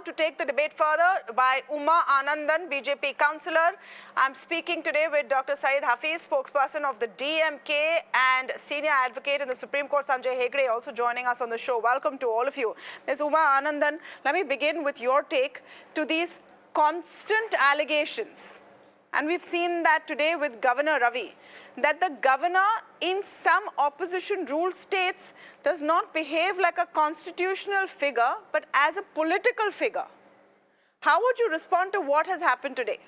to take the debate further by Uma Anandan, BJP Councillor. I'm speaking today with Dr Syed Hafeez, spokesperson of the DMK and senior advocate in the Supreme Court, Sanjay Hegde, also joining us on the show. Welcome to all of you. Ms. Uma Anandan, let me begin with your take to these constant allegations. And we've seen that today with Governor Ravi, that the governor in some opposition rule states does not behave like a constitutional figure, but as a political figure. How would you respond to what has happened today?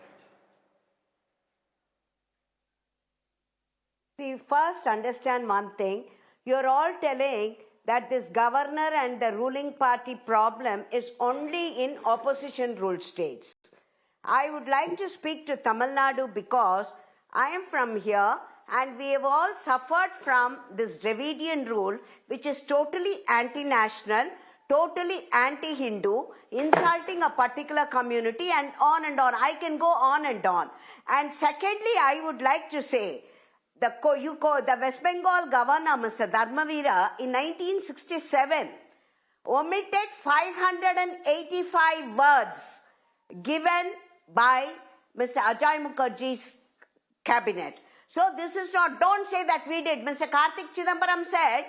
We first understand one thing. You're all telling that this governor and the ruling party problem is only in opposition rule states. I would like to speak to Tamil Nadu because I am from here and we have all suffered from this Dravidian rule, which is totally anti-national, totally anti-Hindu, insulting a particular community, and on and on. I can go on and on. And secondly, I would like to say, the West Bengal governor, Mr. Dharmavira, in 1967, omitted 585 words given by Mr. Ajay Mukherjee's cabinet. So this is not, don't say that we did. Mr. Karthik Chidambaram said,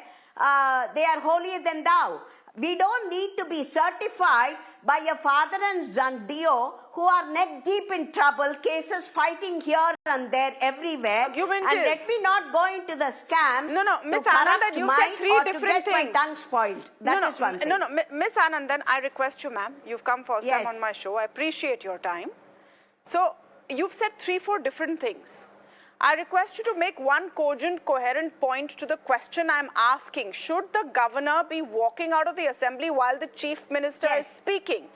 they are holier than thou. We don't need to be certified by a father and son duo who are neck deep in trouble, cases fighting here and there, everywhere. Argument and is, let me not go into the scams. No, Ms. Anandan, you said three different things. My tongue spoiled. That is one thing. No, Ms. Anandan, I request you, ma'am. You've come first time on my show. I appreciate your time. So, you've said 3-4 different things. I request you to make one cogent, coherent point to the question I'm asking. Should the governor be walking out of the assembly while the chief minister is speaking?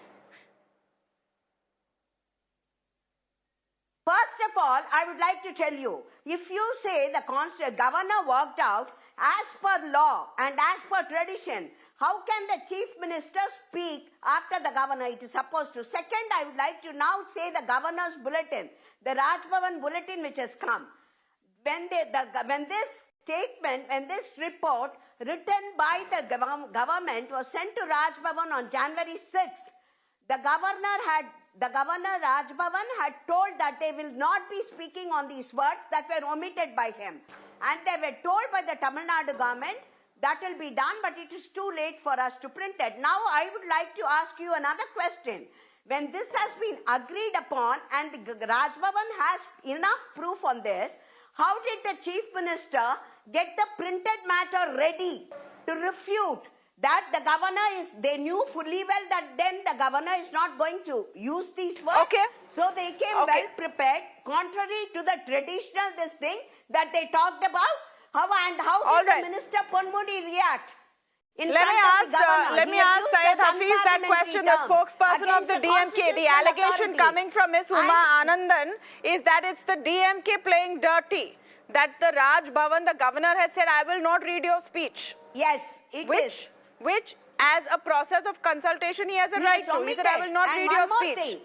First of all, I would like to tell you, if you say the governor walked out as per law and as per tradition, how can the chief minister speak after the governor? It is supposed to. Second, I would like to now say the governor's bulletin, the Raj Bhavan bulletin which has come. When this report written by the government was sent to Raj Bhavan on January 6th, the governor Raj Bhavan had told that they will not be speaking on these words that were omitted by him. And they were told by the Tamil Nadu government that will be done, but it is too late for us to print it. Now, I would like to ask you another question. When this has been agreed upon and the Raj Bhavan has enough proof on this, how did the Chief Minister get the printed matter ready to refute that the governor they knew fully well that then the governor is not going to use these words? Okay. So they came well prepared, contrary to the traditional thing that they talked about. How did the Minister Ponmudi react? Let me ask Syed Hafeez that question, the spokesperson of the DMK. The allegation coming from Ms. Uma Anandan is that it's the DMK playing dirty. That the Raj Bhavan, the governor has said, I will not read your speech. Yes, it is. Which, as a process of consultation, he has a right to. He said, I will not read your speech.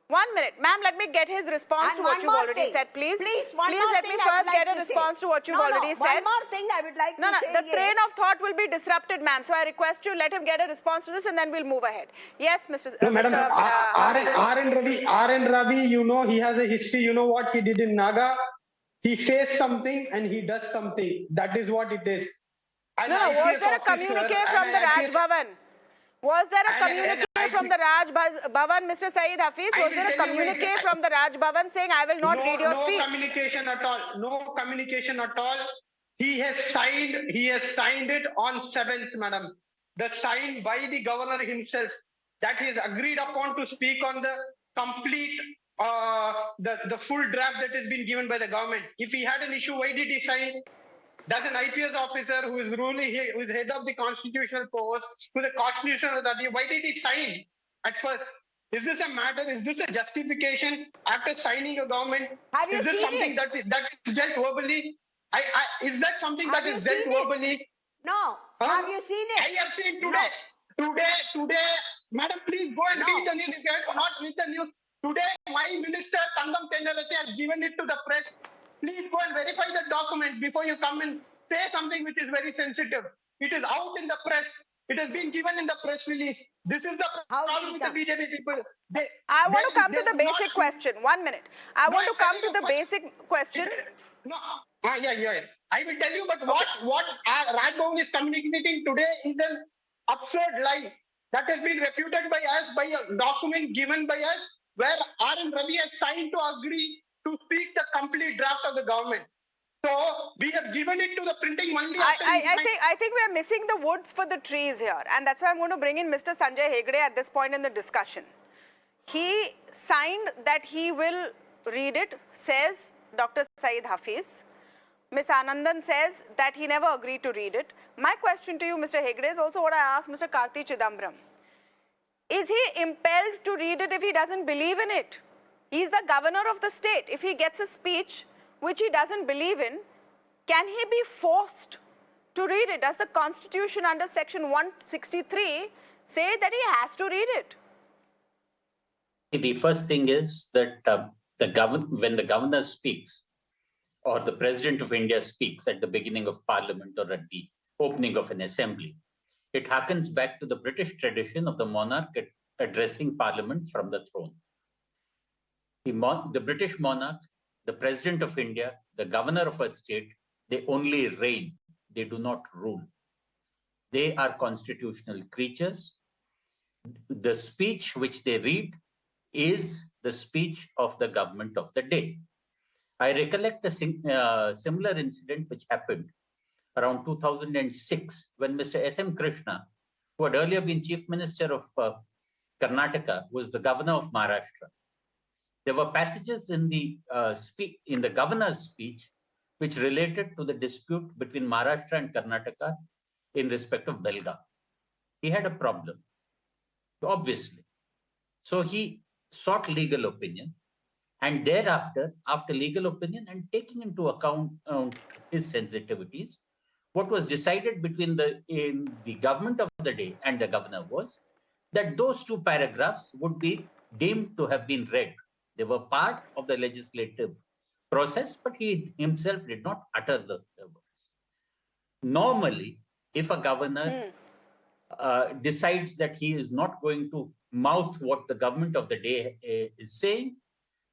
1 minute. Ma'am, let me get his response to what you've already said, please. Please let me first get a response to what you've already said. One more thing I would like to say. The train of thought will be disrupted, ma'am. So I request you, let him get a response to this and then we'll move ahead. Yes, Madam, RN Ravi, you know, he has a history. You know what he did in Naga? He says something and he does something. That is what it is. Was there a communique from the Raj Bhavan? Was there a communique from the Raj Bhavan, Mr. Syed Hafeez? Was there a communique from the Raj Bhavan saying, I will not read your speech? No communication at all. No communication at all. He has signed it on 7th, madam. The sign by the governor himself that he has agreed upon to speak on the complete, the full draft that has been given by the government. If he had an issue, why did he sign? Does an IPS officer who is who is head of the constitutional post, who is a constitutional authority, why did he sign at first? Is this a matter? Is this a justification after signing a government? Is this something that is dealt verbally? Is that something that is dealt verbally? No. Have you seen it? I have seen today. No. Today, madam, please go and read the news. If you have not read the news, today my minister, Tangam Tendalachi, has given it to the press. Please go and verify the document before you come and say something which is very sensitive. It is out in the press. It has been given in the press release. This is the How problem with the did BJP people. I want to come to the do not basic shoot- question. 1 minute. I want to come to the first- basic question. No, yeah. I will tell you, but Okay. what Raj Bhavan is communicating today is an absurd lie that has been refuted by us by a document given by us where RN Ravi has signed to agree to speak the complete draft of the government. So we have given it to the printing only after I think we are missing the woods for the trees here, and that's why I'm going to bring in Mr. Sanjay Hegde at this point in the discussion. He signed that he will read it, says Dr. Syed Hafeez. Ms. Anandan says that he never agreed to read it. My question to you, Mr. Hegde, is also what I asked Mr. Karti Chidambaram. Is he impelled to read it if he doesn't believe in it? He's the governor of the state. If he gets a speech which he doesn't believe in, can he be forced to read it? Does the Constitution under Section 163 say that he has to read it? The first thing is that when the governor speaks or the President of India speaks at the beginning of Parliament or at the opening of an assembly, it harkens back to the British tradition of the monarch addressing Parliament from the throne. The British monarch, the President of India, the governor of a state, they only reign, they do not rule. They are constitutional creatures. The speech which they read is the speech of the government of the day. I recollect a similar incident which happened around 2006 when Mr. SM Krishna, who had earlier been Chief Minister of Karnataka, was the governor of Maharashtra. There were passages in the governor's speech which related to the dispute between Maharashtra and Karnataka in respect of Belgaum. He had a problem, obviously. So he sought legal opinion, and thereafter, after legal opinion and taking into account his sensitivities, what was decided between the government of the day and the governor was that those two paragraphs would be deemed to have been read. They were part of the legislative process, but he himself did not utter the words. Normally, if a governor decides that he is not going to mouth what the government of the day is saying,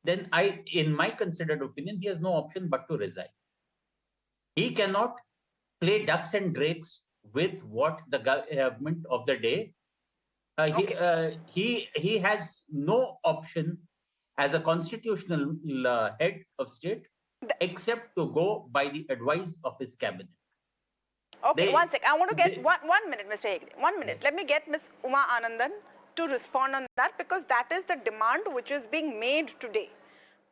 then in my considered opinion, he has no option but to resign. He cannot play ducks and drakes with what the government of the day. He has no option as a constitutional head of state except to go by the advice of his cabinet. Okay, 1 sec. I want to get 1 minute, Mr. Hegde. 1 minute. Let me get Ms. Uma Anandan to respond on that, because that is the demand which is being made today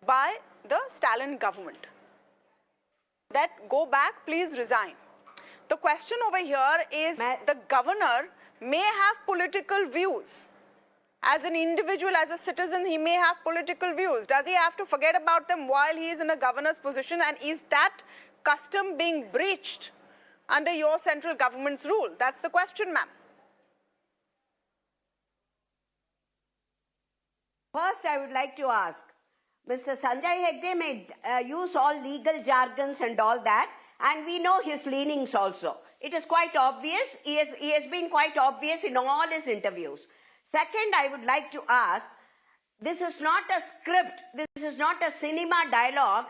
by the Stalin government. That go back, please resign. The question over here is the governor may have political views. As an individual, as a citizen, he may have political views. Does he have to forget about them while he is in a governor's position? And is that custom being breached under your central government's rule? That's the question, ma'am. First, I would like to ask, Mr. Sanjay Hegde may use all legal jargons and all that, and we know his leanings also. It is quite obvious. He has been quite obvious in all his interviews. Second, I would like to ask, this is not a script, this is not a cinema dialogue,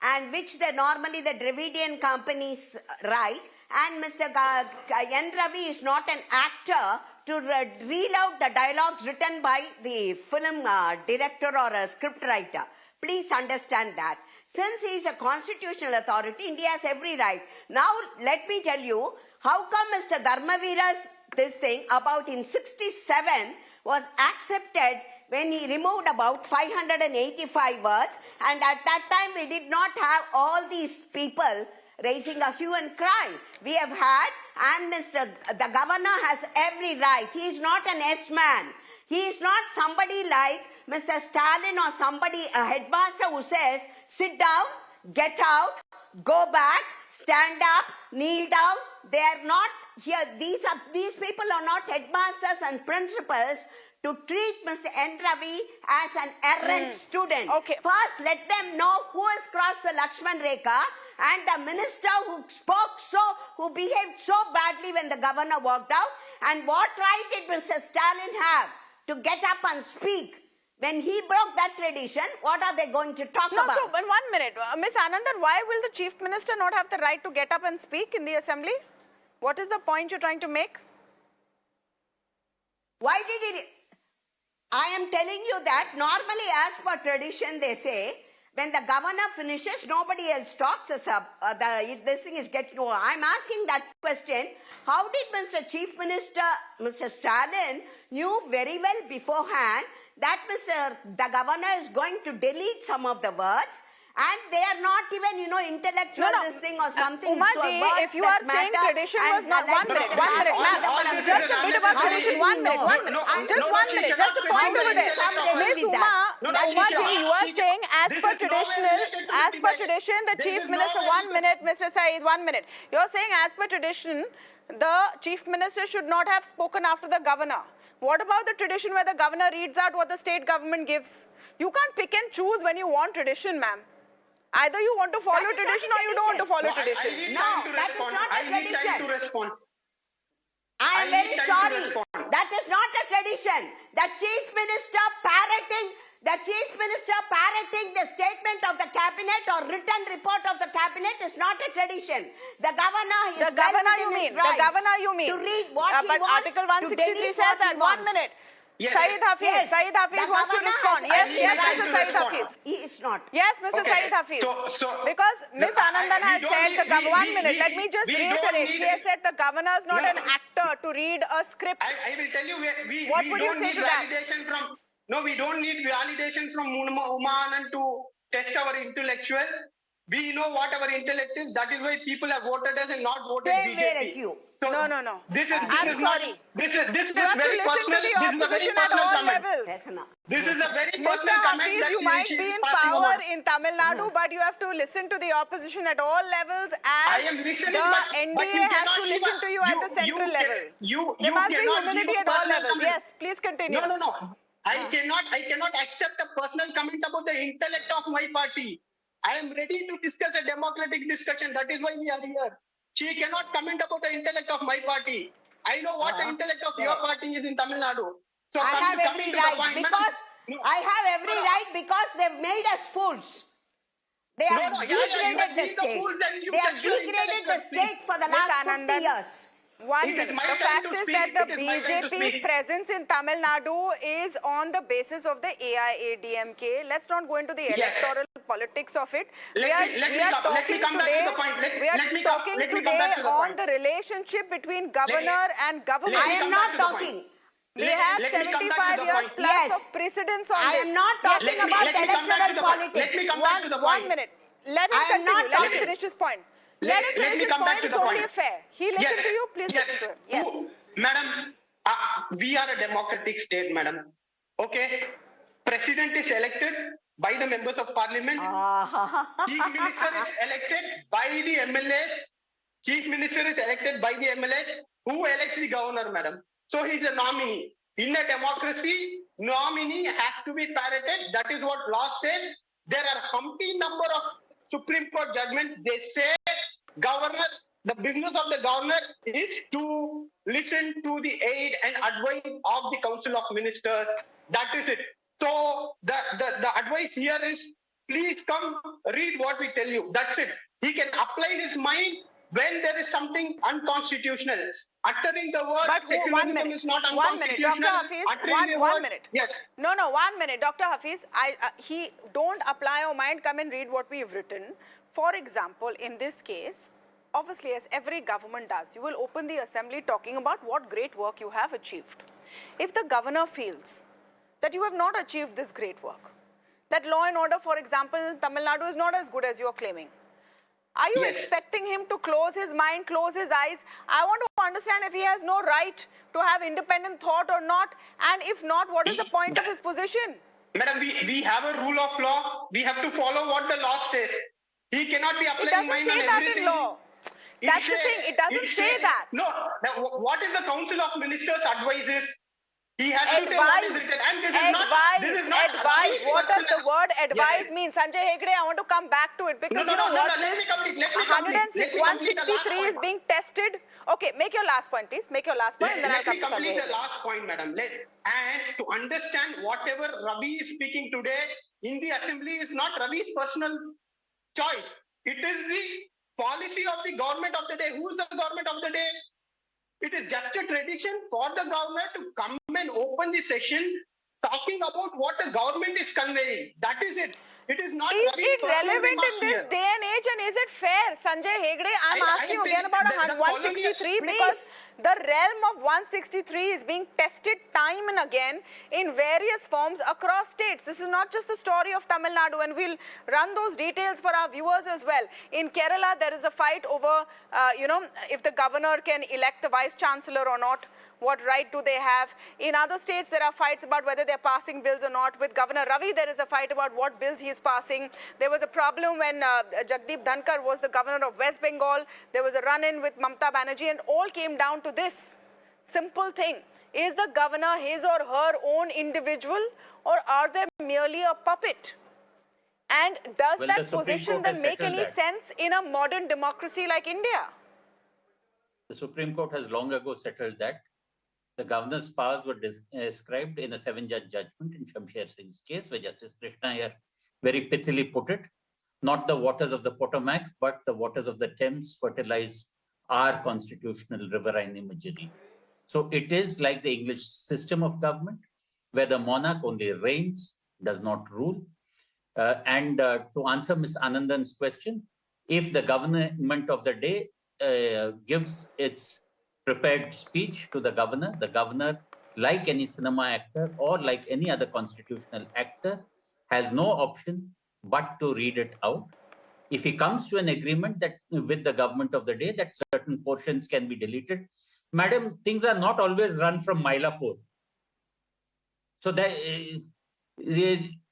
and which normally the Dravidian companies write, and Mr. N. Ravi is not an actor to reel out the dialogues written by the film director or a script writer. Please understand that. Since he is a constitutional authority, India has every right. Now, let me tell you, how come Mr. Dharmavira's this thing about in 67 was accepted when he removed about 585 words, and at that time we did not have all these people raising a hue and cry. We have had, and the governor has every right. He is not an S-man. He is not somebody like Mr. Stalin or somebody, a headmaster who says, sit down, get out, go back, stand up, kneel down. They are not here. These people are not headmasters and principals to treat Mr. N. Ravi as an errant student. Okay. First, let them know who has crossed the Lakshman Rekha, and the minister who behaved so badly when the governor walked out, And what right did Mr. Stalin have to get up and speak? When he broke that tradition, what are they going to talk about? No, so in 1 minute, Ms. Anandan, why will the Chief Minister not have the right to get up and speak in the assembly? What is the point you're trying to make? Why did it? I am telling you that normally as per tradition they say, when the governor finishes, nobody else talks. This thing is getting over. I'm asking that question. How did Mr. Chief Minister, Mr. Stalin, knew very well beforehand that the governor is going to delete some of the words, and they are not even, intellectual this thing or something. Umaji, if you are saying tradition was not... 1 minute, ma'am. Just a bit about tradition. 1 minute. Just 1 minute. Just a point over there. Miss Umaji, you are saying as per tradition, the Chief Minister... 1 minute, Mr. Syed, 1 minute. You are saying as per tradition, the Chief Minister should not have spoken after the governor. What about the tradition where the governor reads out what the state government gives? You can't pick and choose when you want tradition, ma'am. Either you want to follow tradition or you don't want to follow tradition. No, that is not a tradition. I need time to respond. I am very sorry. That is not a tradition. The Chief Minister parroting the statement of the cabinet or written report of the cabinet is not a tradition. The governor is The governor you mean. to read what he but wants, Article 163 to says that. 1 minute. Yes. Syed Hafeez. Yes. Syed Hafeez wants to respond. Yes, Mr. Syed Hafeez. He is not. Yes, Mr. Syed Hafeez. Because Ms. Anandan has said the governor... 1 minute, let me just reiterate. She has said the governor is not an actor to read a script. I will tell you, What would you say to that? No, we don't need validation from Uma Anandan to test our intellectual. We know what our intellect is. That is why people have voted us and not voted Same way BJP. like you. So No. This is I'm sorry. This is You have to very listen to personal. the opposition at all levels. That's enough. This is a very Mr. personal comment Hafeez, that you might be in passing power over. in Tamil Nadu, but you have to listen to the opposition at all levels I as am listening, the but NDA you has cannot to give listen a- to you at the central level. There must be cannot humility give at a all personal levels. comment. Yes, please continue. No. I cannot accept a personal comment about the intellect of my party. I am ready to discuss a democratic discussion. That is why we are here. She cannot comment about the intellect of my party. I know what the intellect of your party is in Tamil Nadu. So I have coming every to the right point, because no. I have every right because they've made us fools. They have No, you have degraded the been the state. fools and you They have check your degraded the intellectual state for the Miss last 50 Anandan. years. 1 It is minute. my The time fact to is speak. that the It is my time to BJP's speak. presence in Tamil Nadu is on the basis of the AIA DMK. Let's not go into the Yes. electoral politics of it. Let me come back to the point. Let me come back to the on point. the relationship between governor and government. I me am come not back to the talking. point. We have Let me come back to 75 the years point. plus Yes. of precedence on I this. am not talking Let me about come back to electoral the point. Let politics. me come back to the point. 1 minute. Let him I am continue. not Let him talking. finish his point. Let Let him me finish his come back point. to It's the only point. fair. He listened to you. Please listen to him. Yes. Madam, we are a democratic state, madam. Okay? President is elected by the members of parliament. Chief Minister is elected by the MLAs. Chief Minister is elected by the MLAs. Who elects the governor, madam? So he's a nominee. In a democracy, nominee has to be parroted. That is what law says. There are humpty number of Supreme Court judgments. They say governor, the business of the governor is to listen to the aid and advice of the Council of Ministers. That is it. So the advice here is, please come read what we tell you. That's it. He can apply his mind when there is something unconstitutional. Uttering the word But 1 secularism minute. is not 1 minute. Dr. unconstitutional. Hafeez, Uttering the one word- minute. Yes. No, 1 minute. Dr. Hafeez, he don't apply your mind, come and read what we've written. For example, in this case, obviously, as every government does, you will open the assembly talking about what great work you have achieved. If the governor feels that you have not achieved this great work, that law and order, for example, in Tamil Nadu is not as good as you are claiming, are you Yes. expecting him to close his mind, close his eyes? I want to understand if he has no right to have independent thought or not, and if not, what is the point of his position? Madam, we have a rule of law. We have to follow what the law says. He cannot be It applying doesn't mind say on that everything. in law. That's the thing. It doesn't say that. No. What is the Council of Ministers advises? He has to say what is Advise. written. And this is not Advise. about What does the word word advise Yeah. means? Sanjay Hegde, I want to come back to it because you know what let me this complete. Let me complete. 163 is being tested. Okay, make your last point, please. Make your last point, and then I'll Let come me to Sanjay complete the Hegde. last point, madam. And to understand whatever Ravi is speaking today in the assembly is not Ravi's personal choice. It is the policy of the government of the day. Who is the government of the day? It is just a tradition for the governor to come and open the session talking about what the government is conveying. That is it. It is not Is Ravi's it personal relevant remarks in this here. day and age, and is it fair, Sanjay Hegde? I'm I asking you think again about the 163 Please. because the realm of 163 is being tested time and again in various forms across states. This is not just the story of Tamil Nadu, and we'll run those details for our viewers as well. In Kerala, there is a fight over, if the governor can elect the vice chancellor or not. What right do they have? In other states, there are fights about whether they're passing bills or not. With Governor Ravi, there is a fight about what bills he's passing. There was a problem when Jagdeep Dhankar was the governor of West Bengal. There was a run-in with Mamta Banerjee, and all came down to this simple thing. Is the governor his or her own individual, or are they merely a puppet? And does Well, that the Supreme position Court then has make settled any that. sense in a modern democracy like India? The Supreme Court has long ago settled that. The governor's powers were described in a 7-judge judgment in Shamsher Singh's case, where Justice Krishna here very pithily put it. Not the waters of the Potomac, but the waters of the Thames fertilize our constitutional riverine imagery. So it is like the English system of government, where the monarch only reigns, does not rule. And to answer Ms. Anandan's question, if the government of the day gives its prepared speech to the governor, like any cinema actor or like any other constitutional actor, has no option but to read it out. If he comes to an agreement that with the government of the day that certain portions can be deleted, madam, things are not always run from Mylapore. So that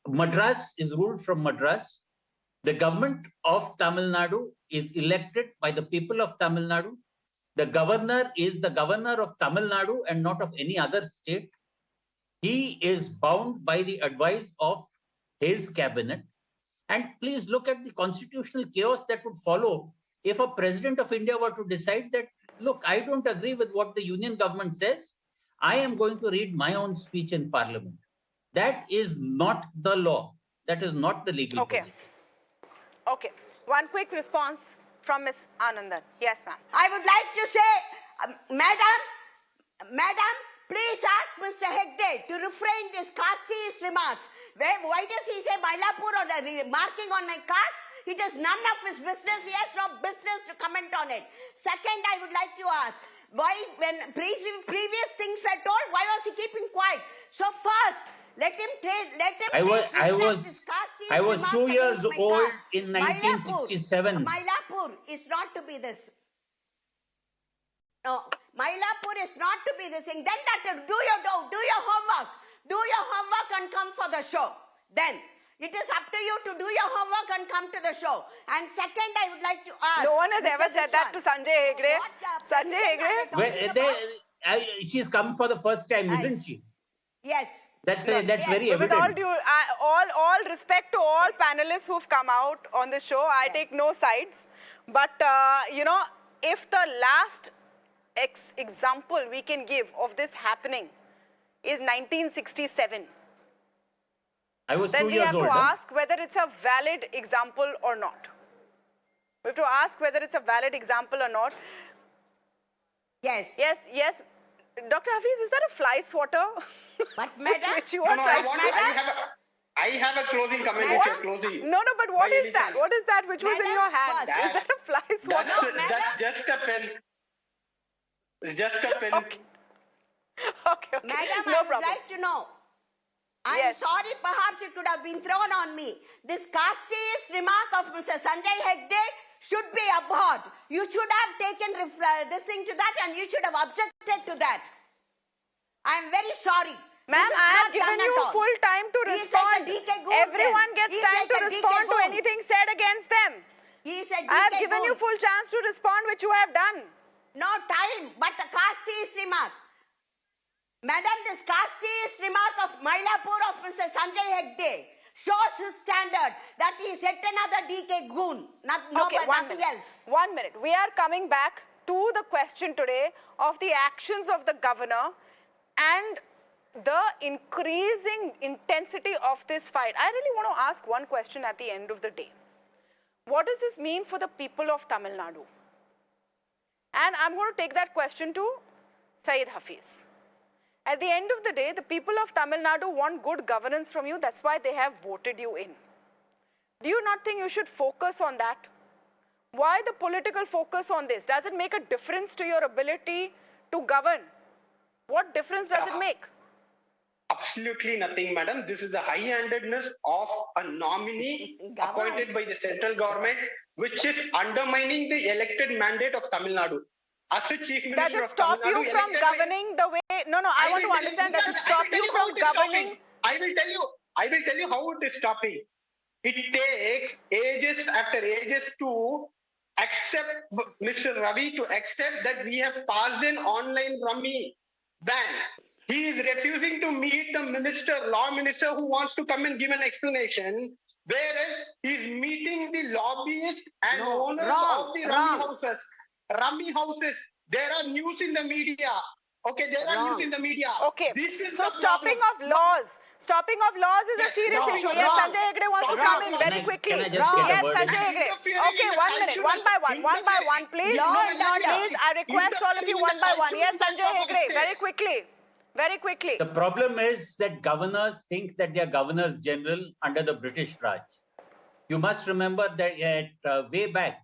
Madras is ruled from Madras. The government of Tamil Nadu is elected by the people of Tamil Nadu. The governor is the governor of Tamil Nadu and not of any other state. He is bound by the advice of his cabinet. And please look at the constitutional chaos that would follow if a president of India were to decide that, look, I don't agree with what the union government says. I am going to read my own speech in parliament. That is not the law. That is not the legal position. Okay. One quick response from Ms. Anandan. Yes, ma'am. I would like to say, Madam, please ask Mr. Hegde to refrain his casteist remarks. Why does he say Mylapore or the marking on my caste? It is none of his business. He has no business to comment on it. Second, I would like to ask, why, when previous things were told, why was he keeping quiet? So first, let him I was 2 years old in 1967. Mylapore is not to be this. No, Mylapore is not to be this thing. Then that do your homework. Do your homework and come for the show. Then it is up to you to do your homework and come to the show. And second, I would like to ask. No one has ever said that to Sanjay Hegde. Sanjay Hegde, she's come for the first time, isn't she? Yes. That's very evident. With all respect to all panelists who've come out on the show, I take no sides. But, if the last example we can give of this happening is 1967, I was 2 then we years have old. to ask whether it's a valid example or not. We have to ask whether it's a valid example or not. Yes. Yes. Dr. Hafeez, is that a fly swatter? But madam, which you are trying to... I have a closing comment which you're closing. No, but what is that? chance. What is that which was in your hand? Is that a fly swatter? That's just a pen. It's just a pen. Okay. Madam, No I would problem. like to know. I'm Yes. sorry, perhaps it could have been thrown on me. This casteist remark of Mr. Sanjay Hegde should be abhorred. You should have taken this thing to that and you should have objected to that. I'm very sorry. Ma'am, I have given you full time to respond. Everyone gets time to respond to anything said against them. I have given you full chance to respond, which you have done. No time, but a casteist remark. Madam, this casteist remark of Mylapore of Mr. Sanjay Hegde shows his standard that he is yet another DK goon, nothing else. 1 minute. We are coming back to the question today of the actions of the governor and the increasing intensity of this fight. I really want to ask one question at the end of the day. What does this mean for the people of Tamil Nadu? And I'm going to take that question to Syed Hafeez. At the end of the day, the people of Tamil Nadu want good governance from you. That's why they have voted you in. Do you not think you should focus on that? Why the political focus on this? Does it make a difference to your ability to govern? What difference does it make? Absolutely nothing, madam. This is a high-handedness of a nominee appointed by the central government, which is undermining the elected mandate of Tamil Nadu. As a Chief Minister does it stop of Tamil you Nadu, from governing the way? No, I want to understand. Does it stop you from governing? I will tell you how it is stopping. It takes ages after ages to accept Mr. Ravi to accept that we have passed an online rummy ban. He is refusing to meet the law minister who wants to come and give an explanation, whereas he is meeting the lobbyists and owners of the rummy houses. There are news in the media. Okay, there are news in the media. Okay, this is so stopping of laws is a serious issue. Yes, Sanjay Hegde wants to come in very quickly. Can I just get a Yes, word in? Sanjay Hegde. Okay, 1 minute, one by one, please. Please, I request all of you one by one. Yes, Sanjay Hegde, very quickly. Very quickly. The problem is that governors think that they are governors general under the British Raj. You must remember that way back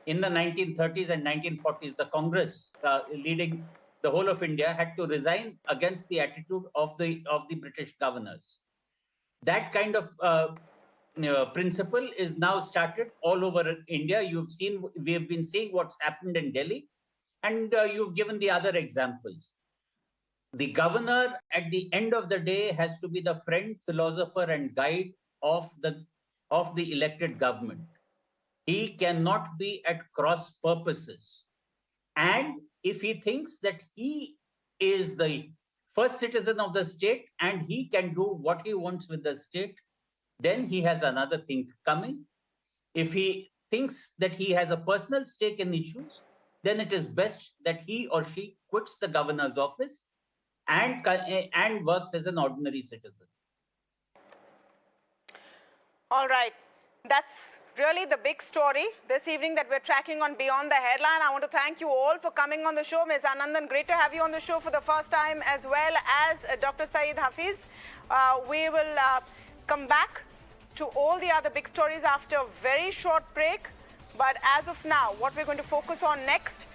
in the 1930s and 1940s, the Congress leading the whole of India had to resign against the attitude of the British governors. That kind of principle is now started all over India. We have been seeing what's happened in Delhi, and you've given the other examples. The governor, at the end of the day, has to be the friend, philosopher, and guide of the elected government. He cannot be at cross purposes. And if he thinks that he is the first citizen of the state and he can do what he wants with the state, then he has another thing coming. If he thinks that he has a personal stake in issues, then it is best that he or she quits the governor's office and works as an ordinary citizen. All right. That's really the big story this evening that we're tracking on Beyond the Headline. I want to thank you all for coming on the show. Ms. Anandan, great to have you on the show for the first time, as well as Dr. Syed Hafeez. We will come back to all the other big stories after a very short break. But as of now, what we're going to focus on next